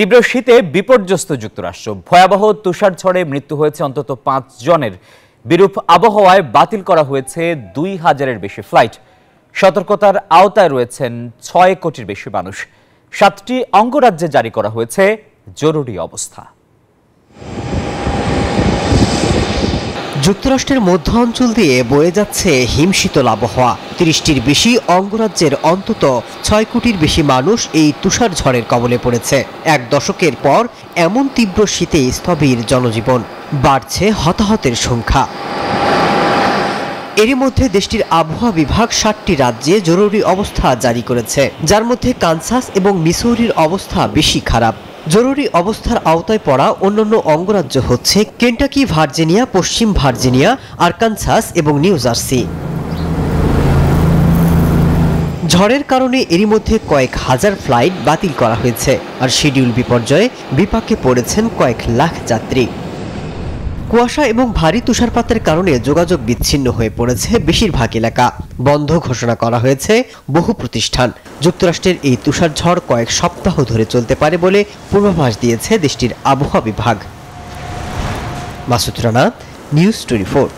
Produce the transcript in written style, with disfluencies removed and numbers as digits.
তীব্র শীতে বিপর্যস্ত যুক্তরাষ্ট্র। ভয়াবহ তুষারঝড়ে মৃত্যু হয়েছে অন্তত ৫ জনের। বিরূপ আবহাওয়ায় বাতিল করা হয়েছে ২,০০০-এর বেশি ফ্লাইট। সতর্কতার আওতায় রয়েছেন ৬ কোটির বেশি মানুষ। ৭টি অঙ্গরাজ্যে জারি করা হয়েছে জরুরি অবস্থা। যুক্তরাষ্ট্রের মধ্য অঞ্চল দিয়ে বয়ে যাচ্ছে হিমশীতল আবহাওয়া। ৩০টির বেশি অঙ্গরাজ্যের অন্তত ৬ কোটির বেশি মানুষ এই তুষার ঝড়ের কবলে পড়েছে। এক দশকের পর এমন তীব্র শীতে স্থবির জনজীবন, বাড়ছে হতাহতের সংখ্যা। এরই মধ্যে দেশটির আবহাওয়া বিভাগ ৭টি রাজ্যে জরুরি অবস্থা জারি করেছে, যার মধ্যে কানসাস এবং মিসৌরির অবস্থা বেশি খারাপ। জরুরি অবস্থার আওতায় পড়া অন্যান্য অঙ্গরাজ্য হচ্ছে কেন্টাকি, ভার্জিনিয়া, পশ্চিম ভার্জিনিয়া, আরকানসাস এবং নিউ জার্সি। ঝড়ের কারণে এরই মধ্যে কয়েক হাজার ফ্লাইট বাতিল করা হয়েছে, আর শিডিউল বিপর্যয়ে বিপাকে পড়েছেন কয়েক লাখ যাত্রী। কুয়াশা এবং ভারী তুষারপাতের কারণে যোগাযোগ বিচ্ছিন্ন হয়ে পড়েছে বেশিরভাগ এলাকা। বন্ধ ঘোষণা করা হয়েছে বহু প্রতিষ্ঠান। যুক্তরাষ্ট্রের এই তুষারঝড় কয়েক সপ্তাহ ধরে চলতে পারে বলে পূর্বাভাস দিয়েছে দেশটির আবহাওয়া বিভাগ। মাসুদ রানা, নিউজ 24।